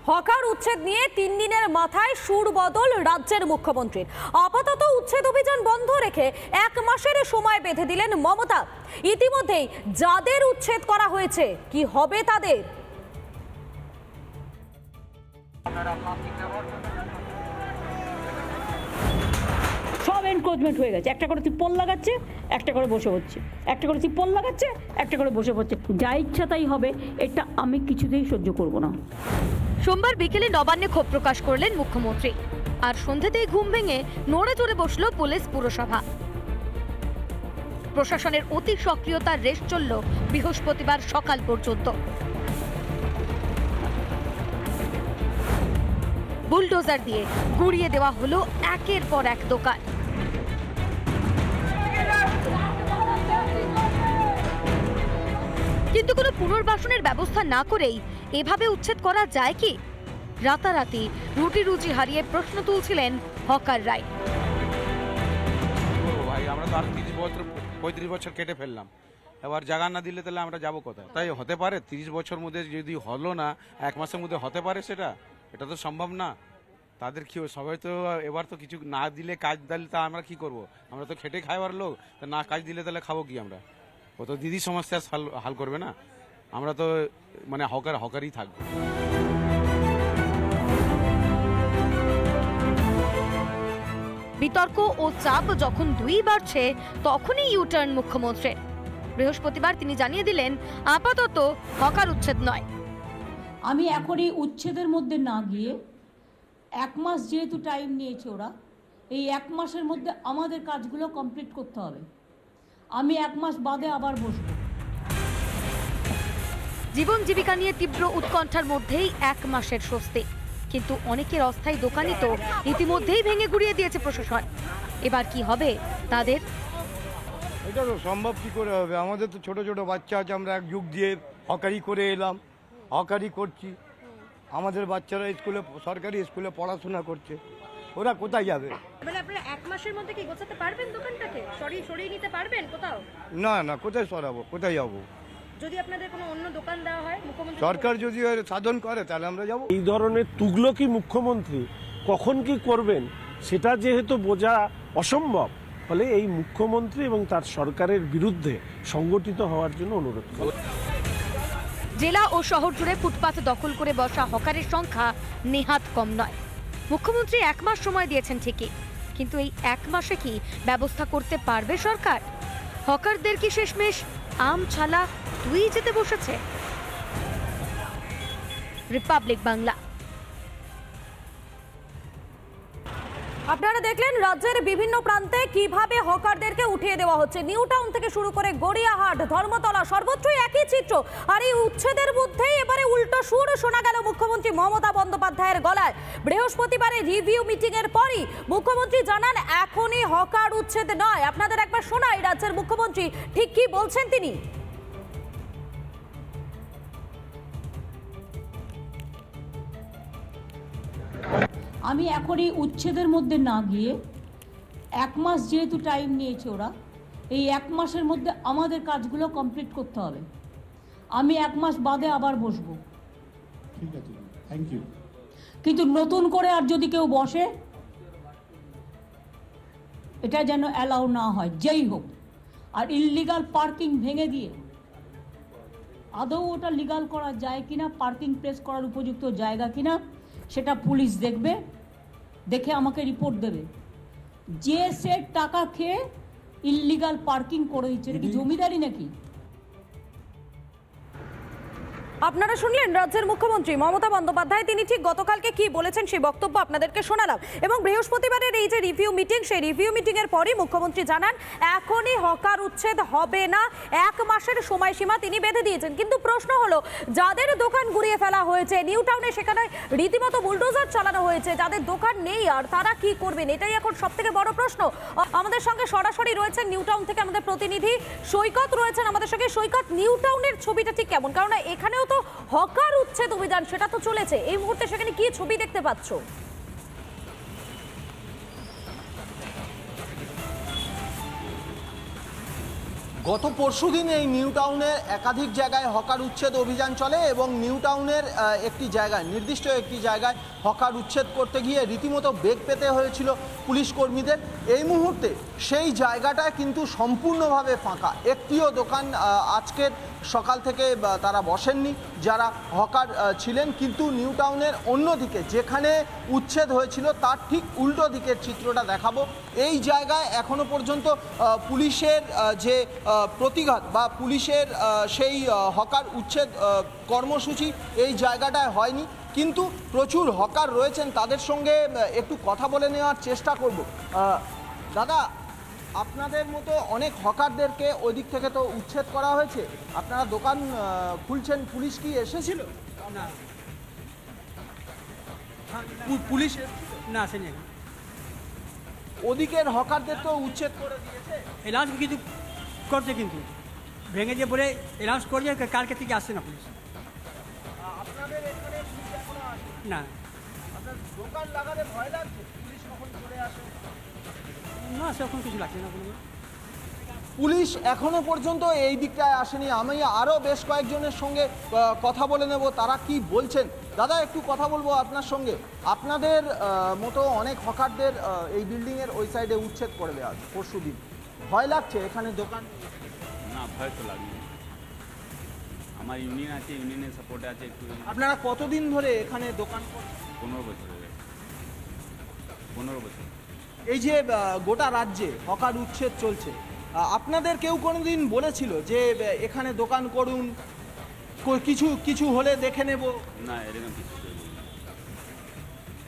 Hawker উচ্ছেদ নিয়ে 3 দিনের মাথায় সুর বদল রাজ্যের মুখ্যমন্ত্রীর। আপাতত উচ্ছেদ অভিযান বন্ধ রেখে 1 মাসের সময় বেঁধে দিলেন মমতা। ইতিমধ্যেই যাদের উচ্ছেদ করা হয়েছে কি হবে তাদের? সব এনক্রোচমেন্ট হয়ে গেছে, একটা করে তিপ্পল লাগাচ্ছে, একটা করে বসে হচ্ছে, একটা করে তিপ্পল লাগাচ্ছে, একটা করে বসে পড়ছে। যা ইচ্ছা তাই হবে, এটা আমি কিছুতেই সহ্য করব না। সোমবার বিকেলে নবান্নে ক্ষোভ প্রকাশ করলেন মুখ্যমন্ত্রী, আর সন্ধ্যাতেই ঘুম ভেঙে নড়ে চড়ে বসল পুলিশ পুরসভা। প্রশাসনের অতি সক্রিয়তার রেশ চলল বৃহস্পতিবার সকাল পর্যন্ত। বুলডোজার দিয়ে গুড়িয়ে দেওয়া হলো একের পর এক দোকান। কিন্তু কোনো পুনর্বাসনের ব্যবস্থা না করেই এভাবে উচ্ছেদ করা যায় কি? রাতারাতি রুটি রুচি হারিয়ে প্রশ্ন তুলছিলেন হকার রায়। ভাই আমরা তো আর 35 বছর কেটে ফেললাম, এবার জায়গা না দিলে তাহলে আমরা যাবো কোথায়? তাই হতে পারে 30 বছর মধ্যে যদি হলো না 1 মাসের মধ্যে হতে পারে, এটা তো সম্ভব না। তাদের কি সবাই তো এবার তো কিছু না দিলে, কাজ দিলে তা আমরা কি করব? আমরা তো খেটে খাইবার লোক, তা না কাজ দিলে তাহলে খাবো কি আমরা? ও তো দিদি সমস্যা হাল করবে না, আমরা তো মানে হকারই থাকবো। বিতর্ক ও চাপ যখন দুই বাড়ছে, তখনই ইউটার্ন মুখ্যমন্ত্রীর। বৃহস্পতিবার তিনি জানিয়ে দিলেন, আপাতত হকার উচ্ছেদ নয়। আমি এখন এই উচ্ছেদের মধ্যে না গিয়ে 1 মাস যেহেতু টাইম নিয়েছে ওরা, এই 1 মাসের মধ্যে আমাদের কাজগুলো কমপ্লিট করতে হবে। আমি 1 মাস বাদে আবার বসবো। জীবন জীবিকা নিয়ে তীব্র উৎকণ্ঠার মধ্যেই 1 মাসের স্বস্তি, কিন্তু অনেকের অস্থায়ী দোকানই তো ইতিমধ্যেই ভেঙে গুড়িয়ে দিয়েছে প্রশাসন। এবার কি হবে তাদের? এটা তো সম্ভব কি করে হবে? আমাদের তো ছোট ছোট বাচ্চা আছে, আমরা এক যুগ দিয়ে হকারি করে এলাম, হকারি করছি। আমাদের বাচ্চারা স্কুলে, সরকারি স্কুলে পড়াশোনা করছে, ওরা কোথায় যাবে? মানে আপনারা 1 মাসের মধ্যে কি গোছাতে পারবেন দোকানটাকে? সরিয়ে নিতে পারবেন কোথাও? না, কোথায় সরাবো, কোথায় যাবো? যদি আপনাদের কোনো অন্য দোকান দেওয়া হয়, মুখ্যমন্ত্রী সরকার যদি সাধন করে তাহলে আমরা যাবো। এই ধরনের তুগলকি মুখ্যমন্ত্রী কখন কি করবেন সেটা যেহেতু বোঝা অসম্ভব, ফলে এই মুখ্যমন্ত্রী এবং তার সরকারের বিরুদ্ধে সংগঠিত হওয়ার জন্য অনুরোধ করি। জেলা ও শহর জুড়ে ফুটপাত দখল করে বসা হকারের সংখ্যা নেহাত কম নয়। মুখ্যমন্ত্রী 1 মাস সময় দিয়েছেন ঠিকই, কিন্তু এই 1 মাসে কি ব্যবস্থা করতে পারবে সরকার? হকারদের কি শেষমেশ আম ছালা তুই যেতে বসেছে? রিপাবলিক বাংলা। আপনারা দেখলেন রাজ্যের বিভিন্ন প্রান্তে কিভাবে হকারদেরকে উঠিয়ে দেওয়া হচ্ছে। নিউ টাউন থেকে শুরু করে গড়িয়াহাট, ধর্মতলা, সর্বত্রই একই চিত্র। আর এই উচ্ছেদের মধ্যেই এবারে উল্টো সুর শোনা গেল মুখ্যমন্ত্রী মমতা বন্দ্যোপাধ্যায়ের গলায়। বৃহস্পতিবারে রিভিউ মিটিং এর পরই মুখ্যমন্ত্রী জানান, এখনই হকার উচ্ছেদ নয়। আপনাদের একবার শোনাই রাজ্যের মুখ্যমন্ত্রী ঠিক কি বলছেন তিনি। আমি এখন এই উচ্ছেদের মধ্যে না গিয়ে 1 মাস যেহেতু টাইম নিয়েছে ওরা, এই 1 মাসের মধ্যে আমাদের কাজগুলো কমপ্লিট করতে হবে। আমি 1 মাস বাদে আবার বসবো। ঠিক আছে, থ্যাংক ইউ। কিন্তু নতুন করে আর যদি কেউ বসে, এটা যেন অ্যালাউ না হয়, যেই হোক। আর ইললিগাল পার্কিং ভেঙে দিয়ে আদৌ ওটা লিগাল করা যায় কিনা, পার্কিং প্লেস করার উপযুক্ত জায়গা কিনা, সেটা পুলিশ দেখবে, দেখে আমাকে রিপোর্ট দেবে। যে সে টাকা খেয়ে ইললিগাল পার্কিং করে দিচ্ছে, এটা কি জমিদারি নাকি? আপনারা শুনলেন রাজ্যের মুখ্যমন্ত্রী মমতা বন্দ্যোপাধ্যায়, তিনি ঠিক গতকালকে কি বলেছেন সেই বক্তব্য আপনাদেরকে শোনালাম। এবং বৃহস্পতিবারের এই যে রিভিউ মিটিং, সেই রিভিউ মিটিং এর পরই মুখ্যমন্ত্রী জানান, এখনই হকার উচ্ছেদ হবে না, 1 মাসের সময়সীমা তিনি বেঁধে দিয়েছেন। কিন্তু প্রশ্ন হলো, যাদের দোকান গুড়িয়ে ফেলা হয়েছে নিউ টাউনে, সেখানে রীতিমতো বুলডোজার চালানো হয়েছে, যাদের দোকান নেই আর তারা কি করবেন, এটাই এখন সব থেকে বড় প্রশ্ন। আমাদের সঙ্গে সরাসরি রয়েছেন নিউ টাউন থেকে আমাদের প্রতিনিধি সৈকত রয়েছেন আমাদের সঙ্গে। সৈকত, নিউ টাউনের ছবিটা ঠিক কেমন? কারণ এখানেও তো হকার উচ্ছেদ অভিযান সেটা তো চলেছে, এই মুহূর্তে সেখানে কি ছবি দেখতে পাচ্ছ? গত পরশুদিন এই নিউ টাউনের একাধিক জায়গায় হকার উচ্ছেদ অভিযান চলে এবং নিউ টাউনের একটি জায়গায়, নির্দিষ্ট একটি জায়গায় হকার উচ্ছেদ করতে গিয়ে রীতিমতো বেগ পেতে হয়েছিল পুলিশ কর্মীদের। এই মুহূর্তে সেই জায়গাটা কিন্তু সম্পূর্ণভাবে ফাঁকা, একটিও দোকান আজকের সকাল থেকে তারা বসেননি যারা হকার ছিলেন। কিন্তু নিউ টাউনের অন্যদিকে যেখানে উচ্ছেদ হয়েছিল তার ঠিক উল্টো দিকের চিত্রটা দেখাবো। এই জায়গায় এখনো পর্যন্ত পুলিশের যে প্রতিঘাত বা পুলিশের সেই হকার উচ্ছেদ কর্মসূচি এই জায়গাটায় হয়নি, কিন্তু প্রচুর হকার রয়েছেন, তাদের সঙ্গে একটু কথা বলে নেওয়ার চেষ্টা করব। দাদা, আপনাদের মতো অনেক হকারদেরকে ওই দিক থেকে তো উচ্ছেদ করা হয়েছে, আপনারা দোকান খুলছেন, পুলিশ কি এসেছিল? না, পুলিশ না আসেনি। ওদিকের হকারদের তো উচ্ছেদ করে দিয়েছে, অ্যানাউন্স কিছু করছে, কিন্তু ভেঙে যে বলে অ্যানাউন্স করছে, কালকে থেকে আসছে না পুলিশ। আপনাদের এখানে পুলিশ এখনো আসে না, আপনার দোকান লাগাতে ভয় লাগছে পুলিশ কখন চলে আসে? না সেরকম কিছু লাগছে না কোনো। পুলিশ এখনো পর্যন্ত এই দিকটায় আসেনি। আমি আরও বেশ কয়েকজনের সঙ্গে কথা বলে নেব, তারা কি বলছেন। দাদা, একটু কথা বলবো আপনার সঙ্গে। আপনাদের মতো অনেক হকারদের এই বিল্ডিংয়ের ওই সাইডে উচ্ছেদ করে দেওয়া আছে পরশুদিন, ভয় লাগছে এখানে দোকান? না, ভয় তো লাগবে, আমার ইউনিয়ন আছে, ইউনিয়নের সাপোর্টে আছে একটু। আপনারা কতদিন ধরে এখানে দোকান করছেন? 15 বছর হয়ে গেছে, 15 বছর। এই যে গোটা রাজ্যে হকার উচ্ছেদ চলছে, আপনাদের কেউ কোনোদিন বলেছিল যে এখানে দোকান করুন, কিছু কিছু হলে দেখে নেব? না, এরকম কিছু কেউ বলি,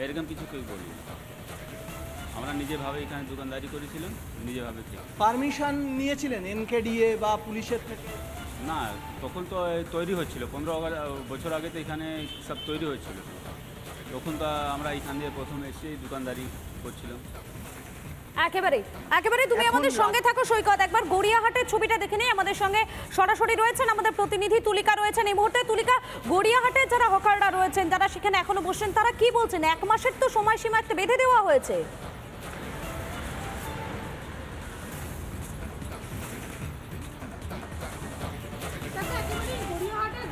এরকম কিছু কেউ বলি। আমরা নিজেভাবে এখানে দোকানদারি করেছিলাম, নিজেভাবে ঠিক। পারমিশন নিয়েছিলেন এনকেডিএ বা পুলিশের থেকে? না, তখন তো তৈরি হচ্ছিল, 15 বছর আগে তো এখানে সব তৈরি হচ্ছিল, তখন তো আমরা এখান দিয়ে প্রথম এসে দোকানদারি করছিলাম। একেবারে তুমি আমাদের সঙ্গে থাকো সৈকত। একবার গড়িয়াহাটের ছবিটা দেখে নেই, আমাদের সঙ্গে সরাসরি রয়েছেন আমাদের প্রতিনিধি তুলিকা রয়েছেন এই মুহূর্তে। তুলিকা, গড়িয়াহাটের যারা হকাররা রয়েছেন, যারা সেখানে এখনো বসছেন, তারা কি বলছেন? 1 মাসের তো সময়সীমা একটা বেঁধে দেওয়া হয়েছে।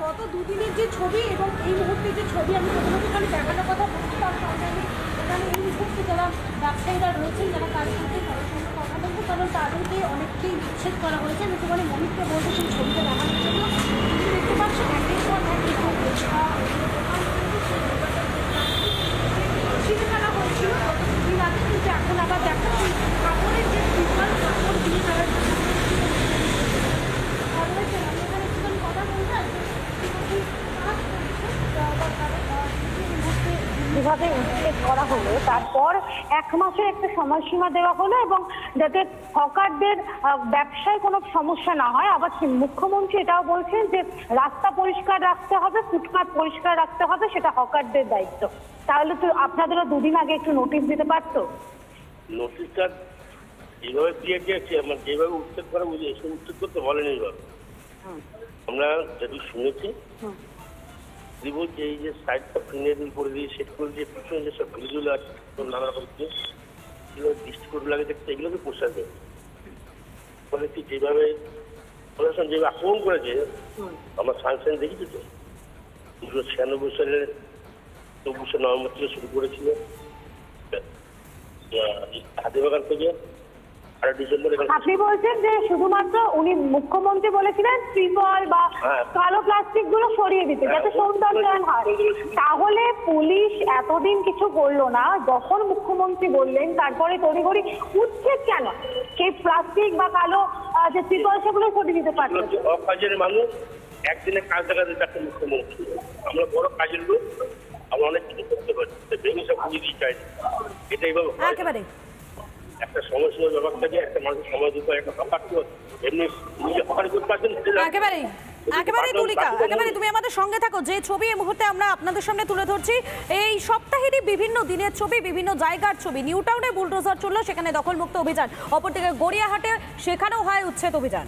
গত দুদিনের যে ছবি এবং এই মুহূর্তে যে ছবি আমি প্রথমত এখানে দেখানোর কথা বলছি, তার সঙ্গে আমি এখানে এই মুহূর্তে যারা ব্যবসায়ীরা রয়েছেন, যারা কাজ করছেন, তাদের সঙ্গে কথা বলবো, কারণ তাদেরকে অনেককেই উচ্ছেদ করা হয়েছে। আমি তোমার মনিককে বলবো সেই ছবিটা দেখানোর জন্য। দেখতে পাচ্ছ একের পর ছিঁড়ে ফেলা হয়েছিল দুদিন আগে, কিন্তু এখন আবার দেখাচ্ছি কাপড়ের যে বিশাল কাপড় দিয়ে তারা রয়েছেন। আমি এখানে একটুখানি কথা বলবো। যেভাবে উচ্ছেদ করা হলো, তারপর 1 মাসের একটা সময়সীমা দেওয়া হলো এবং যাতে হকারদের ব্যবসায় কোনো সমস্যা না হয়। আবার মুখ্যমন্ত্রী এটাও বলছেন যে রাস্তা পরিষ্কার রাখতে হবে, ফুটপাত পরিষ্কার রাখতে হবে, সেটা হকারদের দায়িত্ব। তাহলে তো আপনাদেরও 2 দিন আগে একটু নোটিশ দিতে পারতো। নোটিশটা যেভাবে দিয়ে দিয়েছে, আমার যেভাবে উচ্ছেদ করা বুঝি, এসে উচ্ছেদ করতে বলেনি। এইভাবে আমরা যেটু শুনেছি, বলছে এই যে সাইডটা ফিনাইল করে দিয়ে সেট করে দিয়ে পিছনে যেসব ভিডিওগুলো আছে নানা রকম এগুলো দৃষ্টিকোণ লাগে দেখতে, এগুলোকে পোষায় দেয়। ফলে কি যেভাবে প্রশাসন যেভাবে আক্রমণ করেছে, আমার সানসাইন দেখেছি তো 1996 সালের 24শে নভেম্বর থেকে শুরু করেছিল, হাতিবাগান থেকে 8 ডিসেম্বর। আপনি বলছেন যে শুধুমাত্র উনি মুখ্যমন্ত্রী বলেছিলেন ত্রিপল বা কালো প্লাস্টিক গুলো সরিয়ে দিতে, যাতে সৌন্দর্যায়ন হয়। তাহলে পুলিশ এতদিন কিছু করলো না, যখন মুখ্যমন্ত্রী বললেন তারপরে তড়িঘড়ি উচ্ছেদ কেন? সেই প্লাস্টিক বা কালো যে ত্রিপল সেগুলো সরিয়ে দিতে পারতো। অকাজের মানুষ একদিনে কাজ দেখাতে চাচ্ছে মুখ্যমন্ত্রী। আমরা বড় কাজের লোক, আমরা অনেক কিছু করতে পারি, ভেঙে সব বুঝিয়ে দিতে চাই। এটা এইভাবে একেবারে একটা সমস্যার ব্যাপার থাকে, একটা মানুষের সময় দিতে একটা ব্যাপার এমনি নিজে হকারি করতে পারছেন। একেবারে তুলিকা, একেবারে তুমি আমাদের সঙ্গে থাকো। যে ছবি এই মুহূর্তে আমরা আপনাদের সামনে তুলে ধরছি, এই সপ্তাহেরই বিভিন্ন দিনের ছবি, বিভিন্ন জায়গার ছবি। নিউ টাউনে বুলডোজার চললো, সেখানে দখলমুক্ত অভিযান। অপরদিকে গড়িয়াহাটে সেখানেও হয় উচ্ছেদ অভিযান।